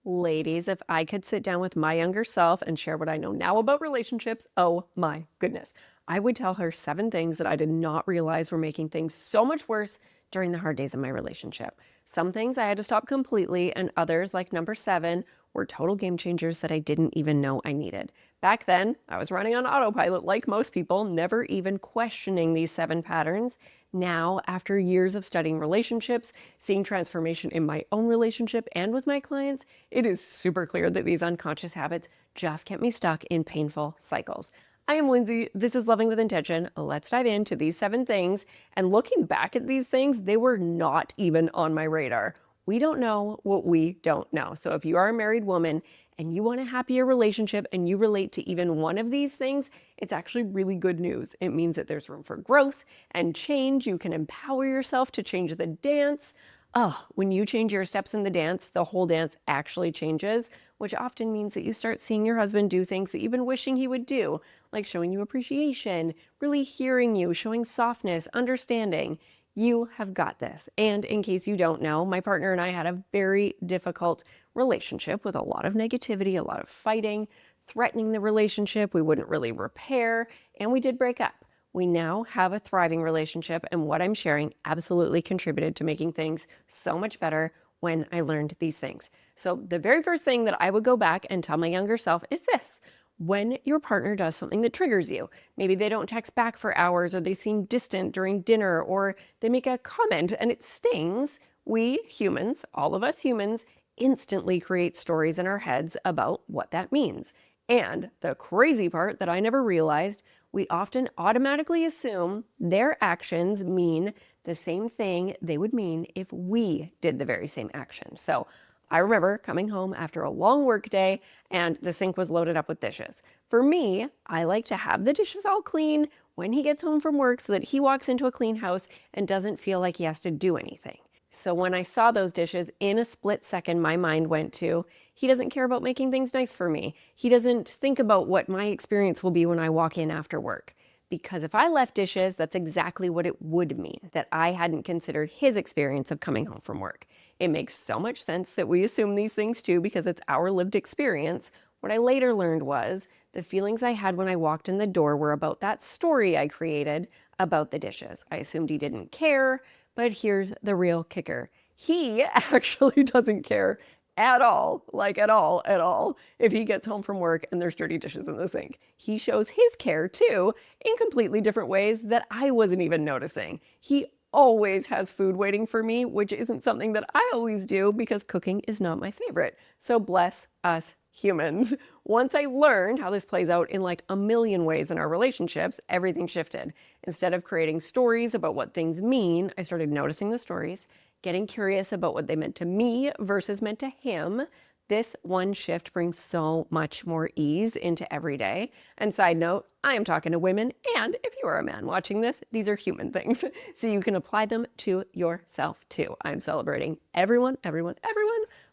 Ladies, if I could sit down with my younger self and share what I know now about relationships, oh my goodness. I would tell her 7 things that I did not realize were making things so much worse during the hard days of my relationship. Some things I had to stop completely, and others, like number 7, were total game changers that I didn't even know I needed. Back then, I was running on autopilot like most people, never even questioning these 7 patterns. Now, after years of studying relationships, seeing transformation in my own relationship and with my clients, it is super clear that these unconscious habits just kept me stuck in painful cycles. I am Lindsay. This is Loving with Intention. Let's dive into these 7 things. And looking back at these things, they were not even on my radar. We don't know what we don't know. So if you are a married woman and you want a happier relationship and you relate to even one of these things, it's actually really good news. It means that there's room for growth and change. You can empower yourself to change the dance. Oh, when you change your steps in the dance, the whole dance actually changes, which often means that you start seeing your husband do things that you've been wishing he would do, like showing you appreciation, really hearing you, showing softness, understanding. You have got this. And in case you don't know, my partner and I had a very difficult relationship with a lot of negativity, a lot of fighting, threatening the relationship. We wouldn't really repair, and we did break up. We now have a thriving relationship, and what I'm sharing absolutely contributed to making things so much better when I learned these things. So, the very first thing that I would go back and tell my younger self is this: when your partner does something that triggers you, maybe they don't text back for hours, or they seem distant during dinner, or they make a comment and it stings, we humans, all of us humans, instantly create stories in our heads about what that means. And the crazy part that I never realized, we often automatically assume their actions mean the same thing they would mean if we did the very same action. So I remember coming home after a long work day and the sink was loaded up with dishes. For me, I like to have the dishes all clean when he gets home from work so that he walks into a clean house and doesn't feel like he has to do anything. So when I saw those dishes, in a split second, my mind went to, he doesn't care about making things nice for me. He doesn't think about what my experience will be when I walk in after work. Because if I left dishes, that's exactly what it would mean, that I hadn't considered his experience of coming home from work. It makes so much sense that we assume these things too because it's our lived experience. What I later learned was the feelings I had when I walked in the door were about that story I created about the dishes. I assumed he didn't care, but here's the real kicker. He actually doesn't care at all, like at all, if he gets home from work and there's dirty dishes in the sink. He shows his care too in completely different ways that I wasn't even noticing. He always has food waiting for me, which isn't something that I always do because cooking is not my favorite. So bless us humans. Once I learned how this plays out in like a million ways in our relationships, everything shifted. Instead of creating stories about what things mean, I started noticing the stories, getting curious about what they meant to me versus meant to him. This one shift brings so much more ease into every day. And side note, I am talking to women, and if you are a man watching this, these are human things. So you can apply them to yourself too. I'm celebrating everyone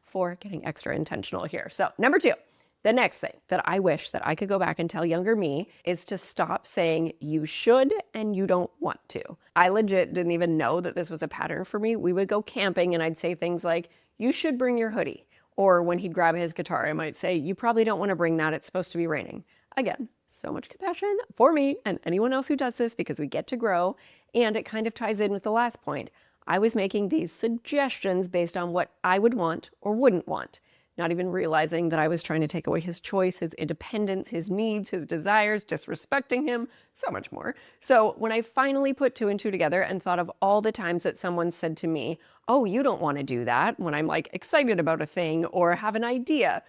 for getting extra intentional here. So number 2, the next thing that I wish that I could go back and tell younger me is to stop saying you should and you don't want to. I legit didn't even know that this was a pattern for me. We would go camping and I'd say things like, you should bring your hoodie. Or when he'd grab his guitar, I might say, you probably don't want to bring that. It's supposed to be raining. Again, so much compassion for me and anyone else who does this because we get to grow. And it kind of ties in with the last point. I was making these suggestions based on what I would want or wouldn't want, not even realizing that I was trying to take away his choice, his independence, his needs, his desires, disrespecting him, so much more. So when I finally put 2 and 2 together and thought of all the times that someone said to me, oh, you don't want to do that, when I'm like excited about a thing or have an idea,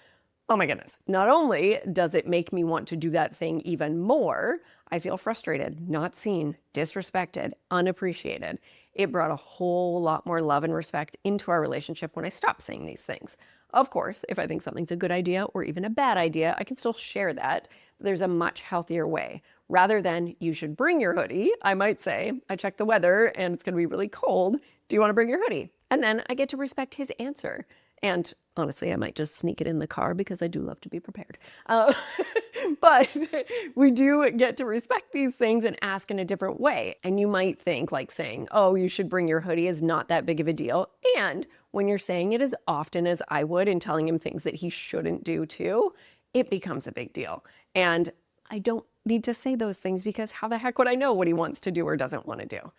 oh my goodness. Not only does it make me want to do that thing even more, I feel frustrated, not seen, disrespected, unappreciated. It brought a whole lot more love and respect into our relationship when I stopped saying these things. Of course, if I think something's a good idea or even a bad idea, I can still share that. But there's a much healthier way. Rather than, you should bring your hoodie, I might say, I checked the weather and it's going to be really cold. Do you want to bring your hoodie? And then I get to respect his answer. And honestly, I might just sneak it in the car because I do love to be prepared. Uh, but we do get to respect these things and ask in a different way. And you might think like saying, oh, you should bring your hoodie is not that big of a deal. And when you're saying it as often as I would and telling him things that he shouldn't do too, it becomes a big deal. And I don't need to say those things because how the heck would I know what he wants to do or doesn't want to do?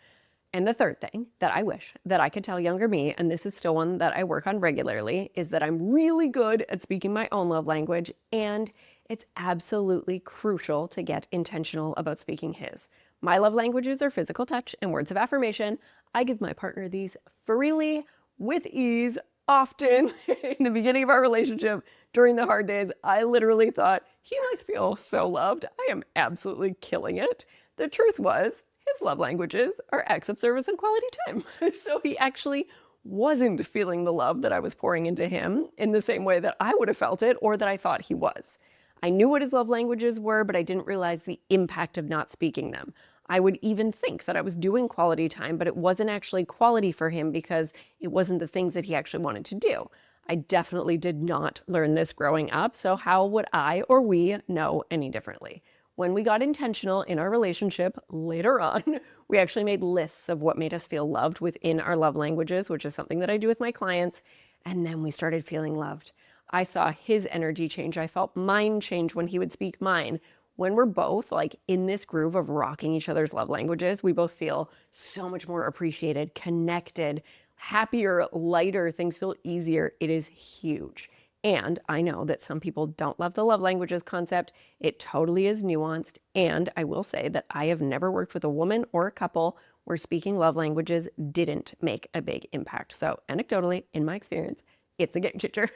And the third thing that I wish that I could tell younger me, and this is still one that I work on regularly, is that I'm really good at speaking my own love language, and it's absolutely crucial to get intentional about speaking his. My love languages are physical touch and words of affirmation. I give my partner these freely, with ease, often. In the beginning of our relationship, during the hard days, I literally thought, he must feel so loved. I am absolutely killing it. The truth was, his love languages are acts of service and quality time. So he actually wasn't feeling the love that I was pouring into him in the same way that I would have felt it or that I thought he was. I knew what his love languages were, but I didn't realize the impact of not speaking them. I would even think that I was doing quality time, but it wasn't actually quality for him because it wasn't the things that he actually wanted to do. I definitely did not learn this growing up, so how would I or we know any differently? When we got intentional in our relationship later on, we actually made lists of what made us feel loved within our love languages, which is something that I do with my clients. And then we started feeling loved. I saw his energy change. I felt mine change when he would speak mine. When we're both like in this groove of rocking each other's love languages, we both feel so much more appreciated, connected, happier, lighter. Things feel easier. It is huge. And I know that some people don't love the love languages concept. It totally is nuanced. And I will say that I have never worked with a woman or a couple where speaking love languages didn't make a big impact. So anecdotally, in my experience, it's a game changer.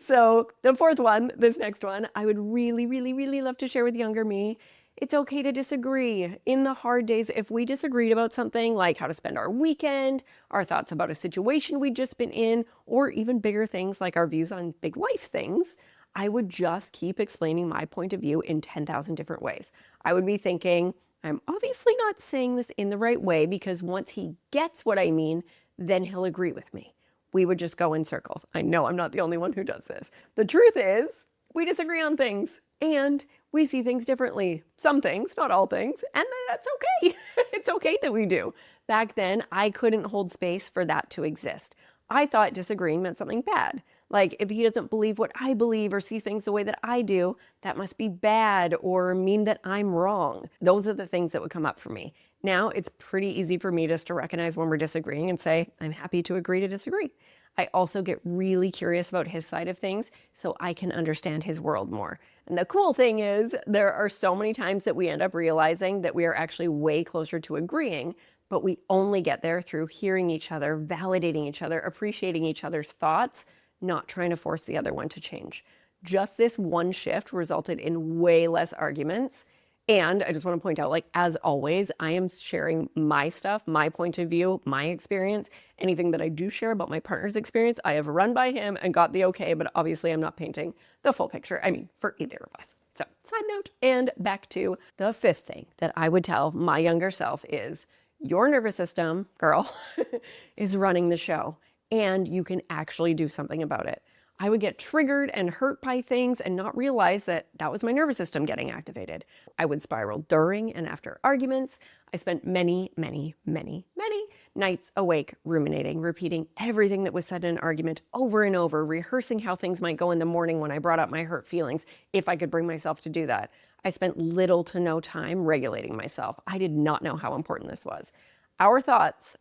So the fourth one, this next one, I would really, really, really love to share with younger me. It's okay to disagree. In the hard days, if we disagreed about something like how to spend our weekend, our thoughts about a situation we'd just been in, or even bigger things like our views on big life things, I would just keep explaining my point of view in 10,000 different ways. I would be thinking, I'm obviously not saying this in the right way because once he gets what I mean, then he'll agree with me. We would just go in circles. I know I'm not the only one who does this. The truth is, we disagree on things and we see things differently. Some things, not all things, and that's okay. It's okay that we do. Back then, I couldn't hold space for that to exist. I thought disagreeing meant something bad. Like if he doesn't believe what I believe or see things the way that I do, that must be bad or mean that I'm wrong. Those are the things that would come up for me. Now it's pretty easy for me just to recognize when we're disagreeing and say, I'm happy to agree to disagree. I also get really curious about his side of things so I can understand his world more. And the cool thing is there are so many times that we end up realizing that we are actually way closer to agreeing, but we only get there through hearing each other, validating each other, appreciating each other's thoughts, not trying to force the other one to change. Just this one shift resulted in way less arguments. And I just want to point out, like, as always, I am sharing my stuff, my point of view, my experience. Anything that I do share about my partner's experience, I have run by him and got the okay, but obviously I'm not painting the full picture. I mean, for either of us. So, side note, and back to the fifth thing that I would tell my younger self is your nervous system, girl, is running the show, and you can actually do something about it. I would get triggered and hurt by things and not realize that that was my nervous system getting activated. I would spiral during and after arguments. I spent many nights awake ruminating, repeating everything that was said in an argument over and over, rehearsing how things might go in the morning when I brought up my hurt feelings, if I could bring myself to do that. I spent little to no time regulating myself. I did not know how important this was. Our thoughts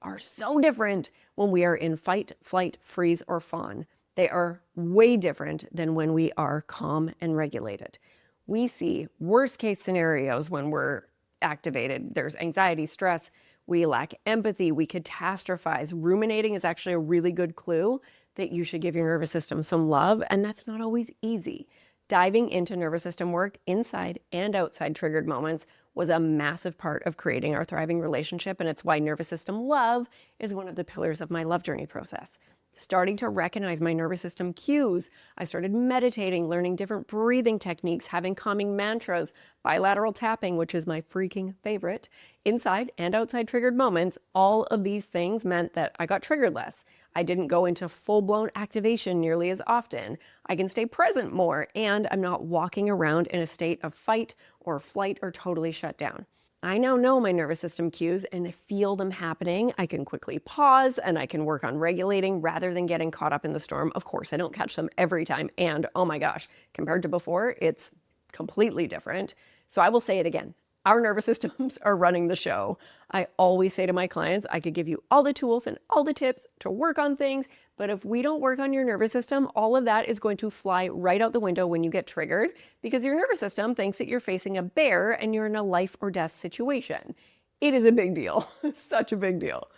are so different when we are in fight, flight, freeze, or fawn. They are way different than when we are calm and regulated. We see worst case scenarios when we're activated. There's anxiety, stress, we lack empathy, we catastrophize. Ruminating is actually a really good clue that you should give your nervous system some love, and that's not always easy. Diving into nervous system work inside and outside triggered moments was a massive part of creating our thriving relationship, and it's why nervous system love is one of the pillars of my love journey process. Starting to recognize my nervous system cues. I started meditating, learning different breathing techniques, having calming mantras, bilateral tapping, which is my freaking favorite, inside and outside triggered moments. All of these things meant that I got triggered less. I didn't go into full-blown activation nearly as often. I can stay present more, and I'm not walking around in a state of fight or flight or totally shut down. I now know my nervous system cues and feel them happening. I can quickly pause and I can work on regulating rather than getting caught up in the storm. Of course, I don't catch them every time. And oh my gosh, compared to before, it's completely different. So I will say it again. Our nervous systems are running the show. I always say to my clients, I could give you all the tools and all the tips to work on things, but if we don't work on your nervous system, all of that is going to fly right out the window when you get triggered because your nervous system thinks that you're facing a bear and you're in a life or death situation. It is a big deal, such a big deal.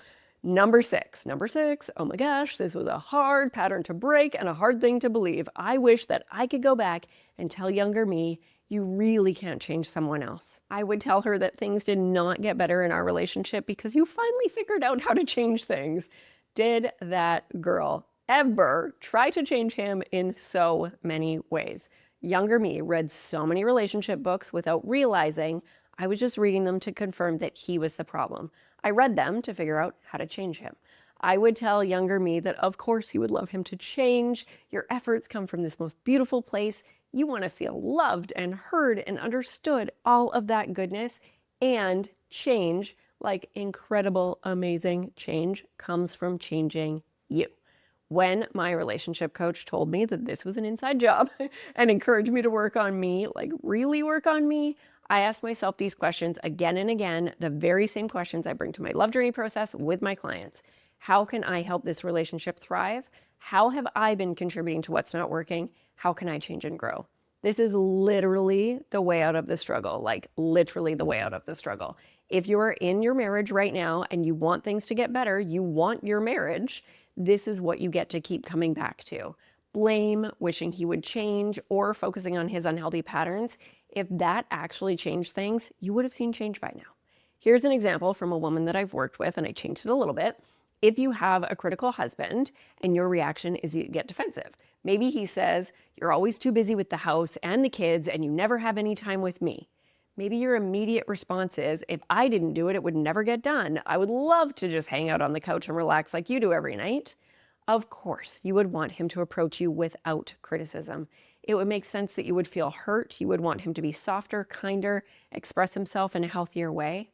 Number six, oh my gosh, this was a hard pattern to break and a hard thing to believe. I wish that I could go back and tell younger me, you really can't change someone else. I would tell her that things did not get better in our relationship because you finally figured out how to change things. Did that girl ever try to change him in so many ways? Younger me read so many relationship books without realizing I was just reading them to confirm that he was the problem. I read them to figure out how to change him. I would tell younger me that of course he would love him to change. Your efforts come from this most beautiful place. You want to feel loved and heard and understood, all of that goodness, and change, like incredible, amazing change, comes from changing you. When my relationship coach told me that this was an inside job and encouraged me to work on me, like really work on me, I asked myself these questions again and again, the very same questions I bring to my love journey process with my clients. How can I help this relationship thrive? How have I been contributing to what's not working? How can I change and grow? This is literally the way out of the struggle, like literally the way out of the struggle. If you're in your marriage right now and you want things to get better, you want your marriage, this is what you get to keep coming back to. Blame, wishing he would change, or focusing on his unhealthy patterns. If that actually changed things, you would have seen change by now. Here's an example from a woman that I've worked with, and I changed it a little bit. If you have a critical husband and your reaction is you get defensive, maybe he says, you're always too busy with the house and the kids and you never have any time with me. Maybe your immediate response is, if I didn't do it, it would never get done. I would love to just hang out on the couch and relax like you do every night. Of course, you would want him to approach you without criticism. It would make sense that you would feel hurt. You would want him to be softer, kinder, express himself in a healthier way.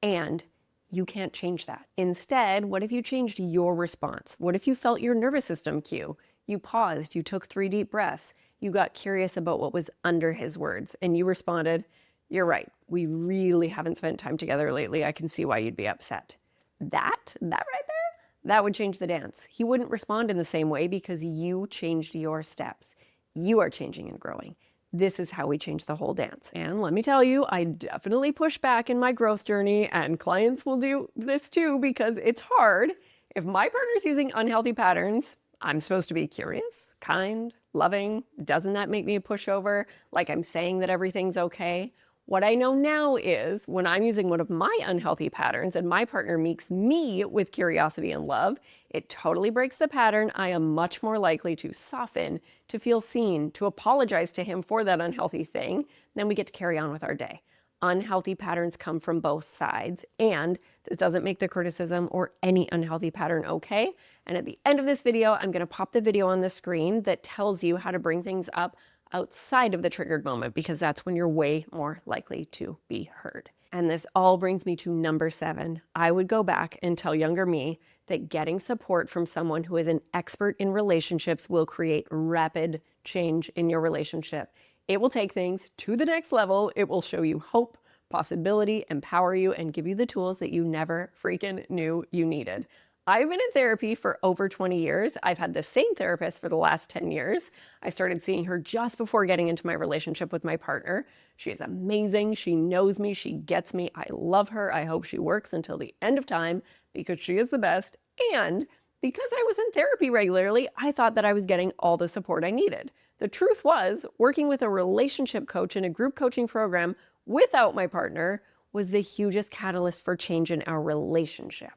And you can't change that. Instead, what if you changed your response? What if you felt your nervous system cue? You paused, you took 3 deep breaths, you got curious about what was under his words, and you responded, you're right, we really haven't spent time together lately. I can see why you'd be upset. That right there, that would change the dance. He wouldn't respond in the same way because you changed your steps. You are changing and growing. This is how we change the whole dance. And let me tell you, I definitely push back in my growth journey, and clients will do this too because it's hard. If my partner's using unhealthy patterns, I'm supposed to be curious, kind, loving. Doesn't that make me a pushover? Like I'm saying that everything's okay? What I know now is when I'm using one of my unhealthy patterns and my partner meets me with curiosity and love, it totally breaks the pattern. I am much more likely to soften, to feel seen, to apologize to him for that unhealthy thing. Then we get to carry on with our day. Unhealthy patterns come from both sides, and this doesn't make the criticism or any unhealthy pattern okay. And at the end of this video, I'm going to pop the video on the screen that tells you how to bring things up outside of the triggered moment, because that's when you're way more likely to be heard. And this all brings me to number 7. I would go back and tell younger me that getting support from someone who is an expert in relationships will create rapid change in your relationship. It will take things to the next level. It will show you hope, possibility, empower you, and give you the tools that you never freaking knew you needed. I've been in therapy for over 20 years. I've had the same therapist for the last 10 years. I started seeing her just before getting into my relationship with my partner. She is amazing. She knows me. She gets me. I love her. I hope she works until the end of time because she is the best. And because I was in therapy regularly, I thought that I was getting all the support I needed. The truth was, working with a relationship coach in a group coaching program without my partner was the hugest catalyst for change in our relationship.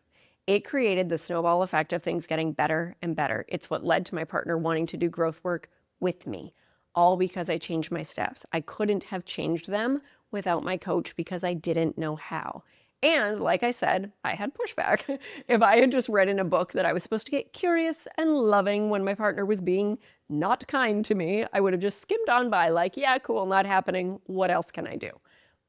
It created the snowball effect of things getting better and better. It's what led to my partner wanting to do growth work with me, all because I changed my steps. I couldn't have changed them without my coach because I didn't know how. And like I said, I had pushback. If I had just read in a book that I was supposed to get curious and loving when my partner was being not kind to me, I would have just skimmed on by like, yeah, cool, not happening. What else can I do?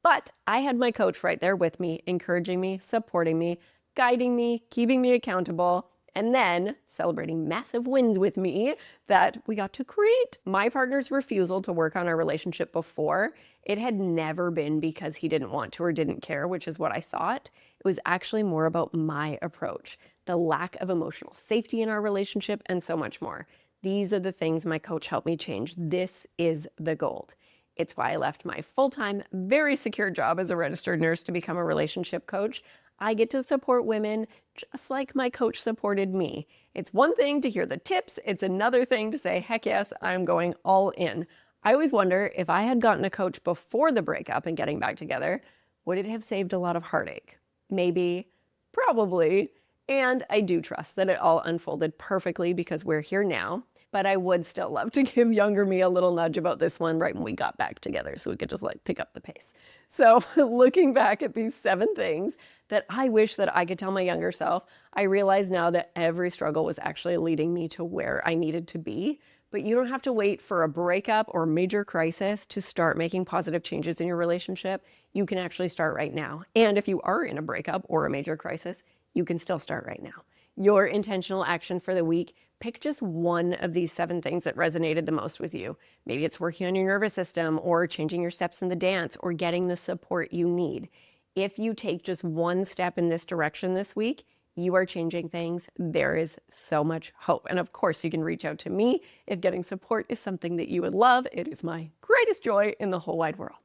But I had my coach right there with me, encouraging me, supporting me, guiding me, keeping me accountable, and then celebrating massive wins with me that we got to create. My partner's refusal to work on our relationship before, it had never been because he didn't want to or didn't care, which is what I thought. It was actually more about my approach, the lack of emotional safety in our relationship, and so much more. These are the things my coach helped me change. This is the gold. It's why I left my full-time, very secure job as a registered nurse to become a relationship coach. I get to support women just like my coach supported me. It's one thing to hear the tips. It's another thing to say, heck yes, I'm going all in. I always wonder if I had gotten a coach before the breakup and getting back together, would it have saved a lot of heartache? Maybe, probably. And I do trust that it all unfolded perfectly because we're here now. But I would still love to give younger me a little nudge about this one right when we got back together so we could just like pick up the pace. So looking back at these 7 things that I wish that I could tell my younger self, I realize now that every struggle was actually leading me to where I needed to be. But you don't have to wait for a breakup or major crisis to start making positive changes in your relationship. You can actually start right now. And if you are in a breakup or a major crisis, you can still start right now. Your intentional action for the week, pick just one of these 7 things that resonated the most with you. Maybe it's working on your nervous system or changing your steps in the dance or getting the support you need. If you take just one step in this direction this week, you are changing things. There is so much hope. And of course, you can reach out to me if getting support is something that you would love. It is my greatest joy in the whole wide world.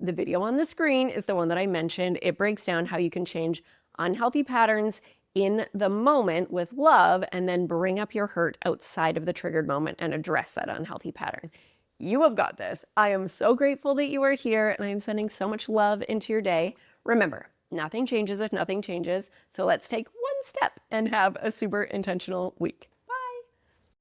The video on the screen is the one that I mentioned. It breaks down how you can change unhealthy patterns in the moment with love and then bring up your hurt outside of the triggered moment and address that unhealthy pattern. You have got this. I am so grateful that you are here and I am sending so much love into your day. Remember, nothing changes if nothing changes. So let's take one step and have a super intentional week.